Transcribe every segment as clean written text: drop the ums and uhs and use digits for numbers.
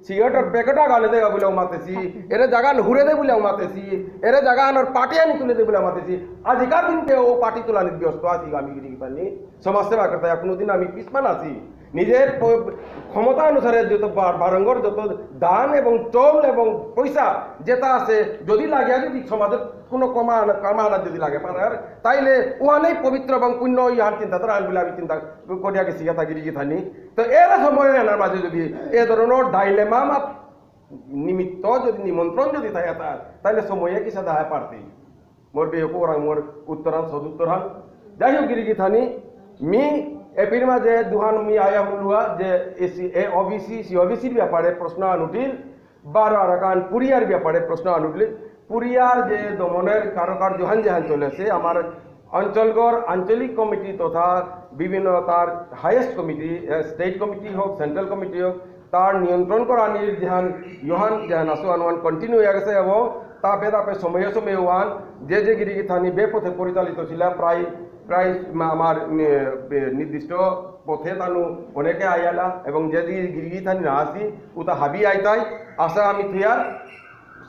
সিগারেটের প্যাকেটা গালে দেওয়া বলে মাতেছি এর জায়গা হুড়ে দে বলে মাতেছি এর জায়গা আনার পার্টি আনি তুলে দে বলে মাতেছি আজিকার দিনকে ও পার্টি তোলানির ব্যস্ত আছি আমি গিরি সমাজসেবা করতে কোনোদিন আমি পিছমান আছি নিজের ক্ষমতা অনুসারে যত বারঙ্গর যত দান এবং চল এবং পয়সা যেটা আছে যদি লাগে যদি সমাজের কোনো কামানা যদি লাগে পারার তাইলে ওখানেই পবিত্র এবং পুণ্য ইহার চিন্তা তারা আন বলে আমি চিন্তা করিয়া গেছি গা থাকি গিয়ে থানি তো এরা সময় এনার মাঝে যদি এ ধরনের ডাইলেমা নিমিত্ত যদি নিমন্ত্রণ যদি থাকে তাহলে সময়ে কি সাদা হয় পারতেই মোর বেহপুর মোর উত্তরান সদুত্তরান যাই হোক গিরি থানি মি এপির মাঝে দুহান মি আয়া হলুয়া যে ওবিসি সি ওবিসির ব্যাপারে প্রশ্ন আনুটিল বারো আরাকান পুরিয়ার ব্যাপারে প্রশ্ন আনুটিল পুরিয়ার যে দমনের কারকার জোহান জাহান চলেছে আমার অঞ্চলগড় আঞ্চলিক কমিটি তথা বিভিন্ন তার হাইয়েস্ট কমিটি স্টেট কমিটি হোক সেন্ট্রাল কমিটি হোক তার নিয়ন্ত্রণ করানির যেহান ইহান যেহান আসু আনওয়ান কন্টিনিউ হয়ে গেছে এবং তাপে তাপে সময়ে সময়ে ওয়ান যে গিরি থানি বেপথে পরিচালিত ছিল প্রায় আমার নির্দিষ্ট পথে তানু অনেকে আইয়ালা এবং যে গিরি থানি না আসি উতা হাবি আইতাই আসা আমি থিয়ার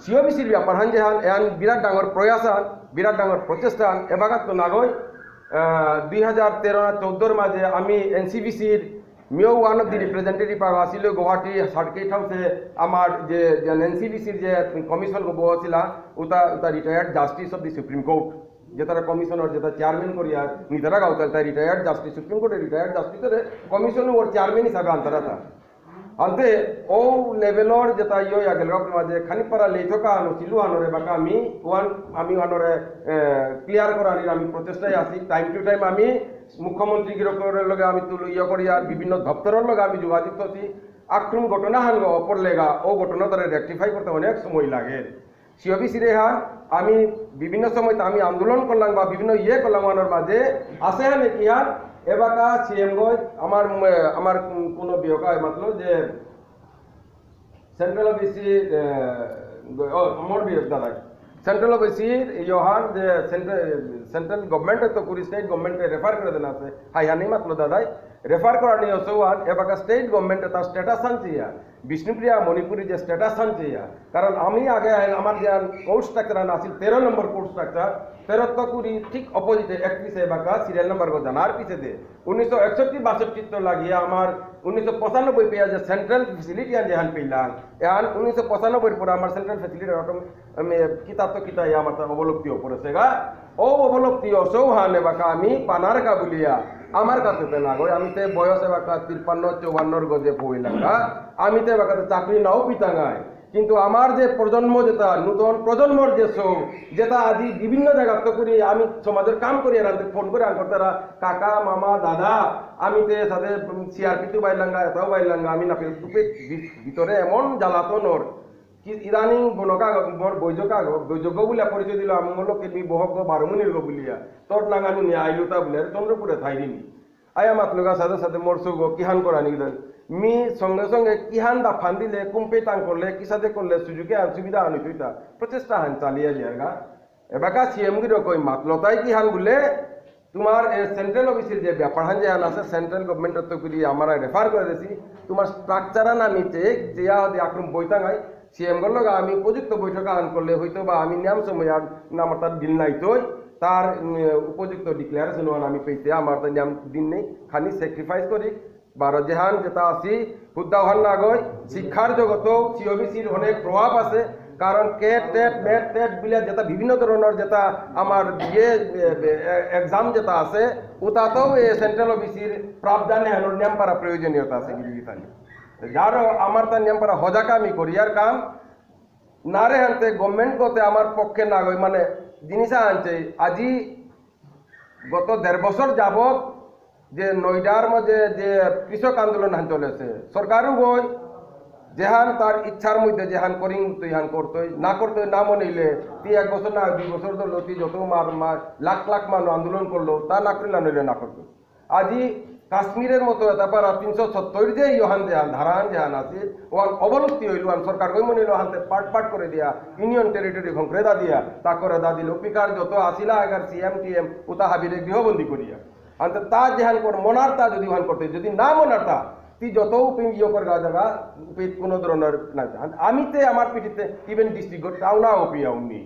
সিওবিসির ব্যাপার হান যেহান এহান বিরাট ডাঙর প্রয়াস আন বিরাট ডাঙর প্রচেষ্টা আন এবাগাত তো নাগই 2013-14 মাঝে আমি এনসিবিসির মিও ওয়ান অফ দি রিপ্রেজেন্টেটিভ আসিল গুয়াহাটি সার্কিট হাউসে আমার যে এনসিবিসির যে কমিশন বসছিল উতা retired justice of the supreme court যে তারা কমিশনের যেটা চেয়ারম্যান করিয়া নিতারা গাঁওতাল তাই রিটায়ার্ড জাস্টিস সুপ্রিম কোর্টের রিটায়ার্ড জাস্টিসের কমিশন ওর চেয়ারম্যান হিসাবে আনতারা তা আনতে ও লেভেলর যেটা ইয়ে আগেল মাঝে খানিকপাড়া লেথকা আনো চিলু আনরে বাকা আমি আনরে ক্লিয়ার করানির আমি প্রচেষ্টায় আছি টাইম টু টাইম আমি মুখ্যমন্ত্রী গিরকের লগে আমি তুলো ইয়ে করিয়া বিভিন্ন দপ্তরের লগে আমি যোগাযোগ করছি আক্রম ঘটনা হানগো অপর লেগা ও ঘটনা তারা রেকটিফাই করতে অনেক সময় লাগে সিওবিসি রেহান আমি বিভিন্ন সময় আমি আন্দোলন করলাম বা বিভিন্ন ইয়ে করলাম আনোর মাঝে আসে হান কি হান এবাকা সিএম গজ আমার কোনো বিহকা মাত্র যে সেন্ট্রাল অফিসি আমার বিয়োগ দাদা সেন্ট্রাল অফিসির ইহান যে সেন্ট্রাল গভর্নমেন্ট তো পুরি স্টেট গভর্নমেন্টে রেফার করে দেন আছে হাই হানি মাত্র দাদাই রেফার করা নিয়ে ওয়ান এবাকা স্টেট গভর্নমেন্টে তার স্ট্যাটাস আনছি বিষ্ণুপ্রিয়া মণিপুরি যে স্ট্যাটাস আনছি কারণ আমি আগে আমার যে কোর্স স্ট্রাকচার আছিল 13 নম্বর কোর্স স্ট্রাকচার 13 কুড়ি ঠিক অপোজিটে 31 এবাকা সিরিয়াল নম্বর গো জানার পিছে দে 1961-62 তো লাগিয়ে আমার 1995 পেয়ে যে সেন্ট্রাল ফেসিলিটি আন যেহান পেলাম এখন 1995 পর আমার সেন্ট্রাল ফেসিলিটি কিতা আমার অবলব্ধি পড়েছে গা ও অবলব্ধি অসৌহান এবাকা আমি পানারকা বলিয়া আমার কাছে না গো আমি তো বয়স এবাকা 53-54 গজে পইলাম আমি তো এবাকা চাকরি নাও পিতাঙ্গায় কিন্তু আমার যে প্রজন্ম যেটা নতুন প্রজন্মর যে সৌ যেটা আজি বিভিন্ন জায়গাত করি আমি সমাজের কাম করি আনতে ফোন করে আন করতে কাকা মামা দাদা আমি তো সাথে সিআরপিতে বাইলাঙ্গা এটাও বাইলাঙ্গা আমি না ভিতরে এমন জ্বালাতনর কি ইদানিং বনকা মোর বৈযোগ্য বলে পরিচয় দিল আমি বললো কেমি বহক বারমুনির গো বলিয়া তোর নাগানি নিয়ে আইলুতা বলে চন্দ্রপুরে থাইনি আয়া মাতলগা সাথে সাথে মোর সৌগ কিহান করা নিল মি সঙ্গে সঙ্গে কিহান দা ফান দিলে কুম্পে টাং করলে কিসাতে করলে সুযোগে সুবিধা আনি তুইতা প্রচেষ্টা হান চালিয়ে যায়গা এবাকা সিএম গির কই মাতলতাই কিহান বলে তোমার সেন্ট্রাল অফিসের যে ব্যাপার হান যে আছে সেন্ট্রাল গভর্নমেন্টের তো করি আমরা রেফার করে দিছি তোমার স্ট্রাকচার আমি চেক যে আক্রম বইতাঙ্গাই সিএম গর লগে আমি উপযুক্ত বৈঠক আন করলে হয়তো বা আমি নাম সময় আর আমার তার দিন নাই তো তার উপযুক্ত ডিক্লারেশন আমি পেতে আমার তো নাম দিন নেই খানি স্যাক্রিফাইস করি বারো জেহান যেটা আছি হুদ্দাহান নাগয় শিক্ষার জগত সিওবিসির অনেক প্রভাব আছে কারণ কেট টেট ম্যাট টেট বিলে যেটা বিভিন্ন ধরনের যেটা আমার ইয়ে এক্সাম যেটা আছে ওটাতেও সেন্ট্রাল অফিসির প্রাবধানে হেনোর নিয়ম পারা প্রয়োজনীয়তা আছে গিরিগিতানি যার আমার তার নিয়ম পারা হজাকা আমি করি আর কাম না রে আনতে গভর্নমেন্ট করতে আমার পক্ষে না গই মানে জিনিস আনছে আজি গত 1.5 বছর যাবত যে নয়ডার মধ্যে যে কৃষক আন্দোলন হান চলেছে সরকারও বই যেহান তার ইচ্ছার মধ্যে যেহান করিং তুইহান করতোই না মনেইলে তুই 1 বছর না 2 বছর ধরলো তুই যত লাখ লাখ মানুষ আন্দোলন করলো তা না করিলা নইলে না করতো আজি কাশ্মীরের মতো তারপর 370 যে ইহান যেহান ধারান যেহান আছে ওয়ান অবলুপ্তি হইল সরকার কই মনিল হানতে পাট করে দিয়া ইউনিয়ন টেরিটরি ঘংক্রেদা দিয়া তা করে দা দিল পিকার যত আসিলা এগার সিএম টিএম উতা হাবিরে গৃহবন্দী করিয়া আনতে তা যেহান কর মনার তা যদি ওহান করতে যদি না মনার তা তুই যত উপি ইয়ে করে জায়গা উপি কোনো ধরনের না আমি তে আমার পিঠিতে ইভেন ডিস্ট্রিক্ট টাউনা উপি আউনি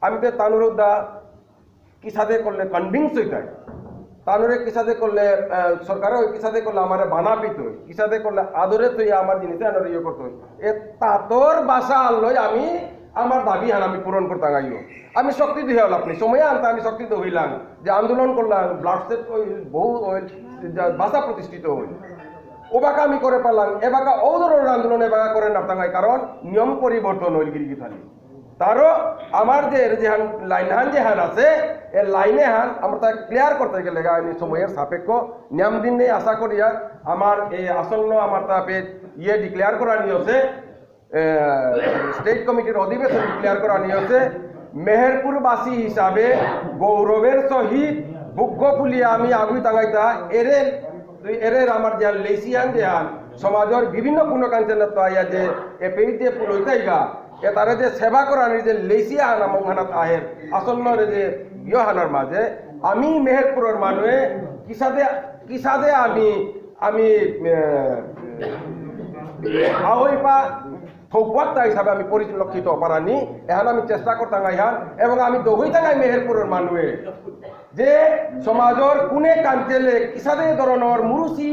আমি তে তানুরুদ্দা কি সাথে করলে কনভিন্স হইতাই তানুরে কি সাথে করলে সরকারও কি সাথে করলে আমার বানা পিত হই কি সাথে করলে আদরে তুই আমার জিনিসে আনার ইয়ে করতে হই এ তাতর বাসা আনলই আমি আমার দাবি হান আমি পূরণ করতে গাইও আমি শক্তি দিয়ে হল আপনি সময় আনতে আমি শক্তি তো হইলাম যে আন্দোলন করলাম ব্লাড সেট বহু বাসা প্রতিষ্ঠিত হইল ওবাকা আমি করে পারলাম এবাকা ও ধরনের আন্দোলন এবাকা করে নাপতাঙ্গাই কারণ নিয়ম পরিবর্তন হইল গিরিগি থানি তারও আমার যে যেহান লাইন হান যেহান আছে এ লাইনে হান আমরা তা ক্লিয়ার করতে গেলে সময়ের সাপেক্ষ নিয়ম দিন নেই আশা করি আর আমার এই আসন্ন আমার তাপে ইয়ে ডিক্লেয়ার করা নিয়েছে স্টেট কমিটির অধিবেশন ডিক্লেয়ার করা নিয়েছে মেহেরপুরবাসী হিসাবে গৌরবের সহিত বুক ফুলিয়া আমি আগুই টাঙাইতা এরের আমার যে লেসিয়ান যেহান সমাজের বিভিন্ন পুনকাঞ্চনত আইয়া যে এ পেজ যে পুলইতাইগা এ তারা যে সেবা করার যে লেসিয়া হানা মঙ্গানাত আহের আসন্ন যে ইয়হানার মাঝে আমি মেহেরপুরের মানুষে কিসাদে আমি আহইপা সৌভাগ্য হিসাবে আমি পরিলক্ষিত পারানি এখন আমি চেষ্টা করতাম ইহান এবং আমি দহই থাকাই মেহেরপুরের মানুষে যে সমাজের কোনে কাঞ্চেলে কিসাদে ধরনের মুরুচি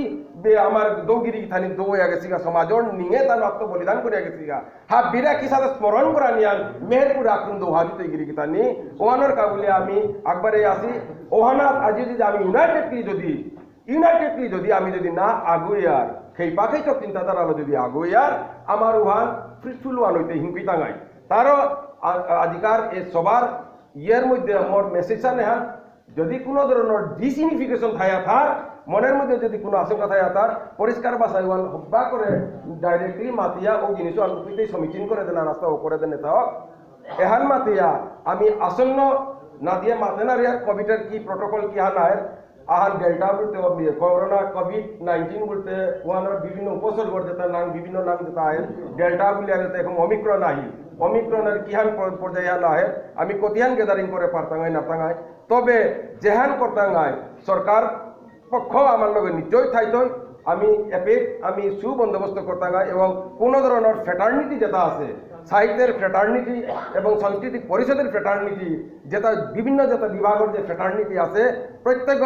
আমার দৌগিরি থানি দৌয়া গেছিগা সমাজের নিয়ে তার আত্ম বলিদান করিয়া গেছিগা হা বিরা কিসাদে স্মরণ করা নিয়ান মেহেরপুর আকুন দৌহারি তৈগিরি থানি ওহানোর কাবুলে আমি আকবারে আসি ওহানাত আজি যদি আমি ইউনাইটেডলি যদি আমি যদি না আগুই আর সেই পাখেই চক চিন্তাধারা যদি আগুই আর আমার ওহান ফ্রুটফুল ওয়ান হইতে হিমকি টাঙাই তারও আজিকার এই সবার ইয়ের মধ্যে আমার মেসেজ নেহান যদি কোনো ধরনের ডিসইনিফিকেশন থাকা থার মনের মধ্যে যদি কোনো আশঙ্কা থাকে তার পরিষ্কার বাসায় ওয়ান হব্বা করে ডাইরেক্টলি মাতিয়া ও জিনিস আলুপিতেই সমীচীন করে দেন রাস্তা ও করে দেন তাও এহান মাতিয়া আমি আসন্ন না দিয়ে মাতে না রিয়ার কোভিডের কি প্রোটোকল কি হান আয়ের আহান ডেল্টা বলতে করোনা কোভিড-19 বলতে ওয়ানোর বিভিন্ন উপসর্গ যেটা নাম বিভিন্ন নাম যেটা আয়ের ডেল্টা বলে আগে এখন অমিক্রন আহি অমিক্রনের কিহান পর্যায়ে না আহে আমি কতিয়ান গ্যাদারিং করে পারতাঙ্গাই না পাঙ্গাই তবে যেহান করতাঙ্গাই সরকার পক্ষ আমার লগে নিশ্চয় থাইতই আমি আমি সুবন্দোবস্ত করতাঙ্গাই এবং কোনো ধরনের ফ্রেটার্নিটি যেটা আছে সাহিত্যের ফ্রেটার্নিটি এবং সাংস্কৃতিক পরিষদের ফ্রেটার্নিটি যেটা বিভিন্ন যেটা বিভাগের যে ফ্রেটার্নিটি আছে প্রত্যেক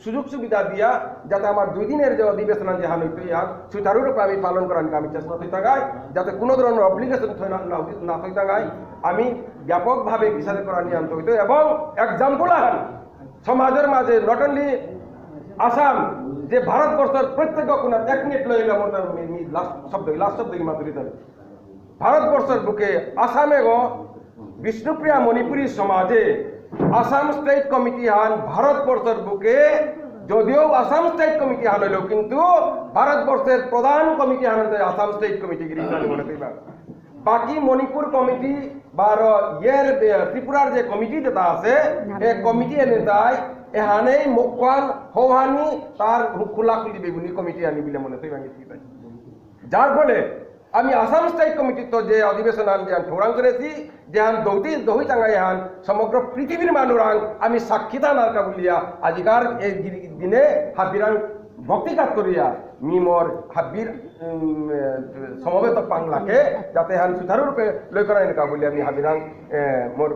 সুযোগ সুবিধা দিয়া যাতে আমার 2 দিনের যে অধিবেশন যে হান হইতে ইয়ার সুচারুরূপে আমি পালন করার আমি চেষ্টা হই থাকাই যাতে কোনো ধরনের অব্লিগেশন না হই থাকাই আমি ব্যাপকভাবে বিচার করা নিয়ে আনতে হইতো এবং এক্সাম্পল আহান সমাজের মাঝে নট অনলি আসাম যে ভারতবর্ষের প্রত্যেক কোন 1 মিনিট লইলে লাস্ট শব্দ মাতুরি দেবে ভারতবর্ষের বুকে আসামে বিষ্ণুপ্রিয়া মণিপুরী সমাজে আসাম স্টেট কমিটি হান ভারতবর্ষের বুকে যদিও আসাম স্টেট কমিটি হান হইল কিন্তু ভারতবর্ষের প্রধান কমিটি হান আসাম স্টেট কমিটি মনে করিবা বাকি মণিপুর কমিটি বা ইয়ের ত্রিপুরার যে কমিটি যেটা আছে এই কমিটি এনে দেয় এহানেই মুখান হৌহানি তার খোলাখুলি বেগুনি কমিটি আনি বলে মনে করি যার ফলে আমি আসাম স্টেট কমিটির তো যে অধিবেশন আন যেন ঠোরাং করেছি যেহান দহি টাঙ্গাই হান সমগ্র পৃথিবীর মানুরাং আমি সাক্ষীতা নারকা বলিয়া আজিকার এই দিনে হাবিরাং ভক্তিঘাত করিয়া মিমর হাবির সমবেত পাংলাকে যাতে হান সুচারুরূপে লই করা এনেকা বলি আমি হাবিরাং মোর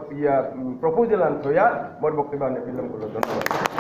প্রপোজাল আন থইয়া মোর বক্তব্য বিলম্ব করল। ধন্যবাদ।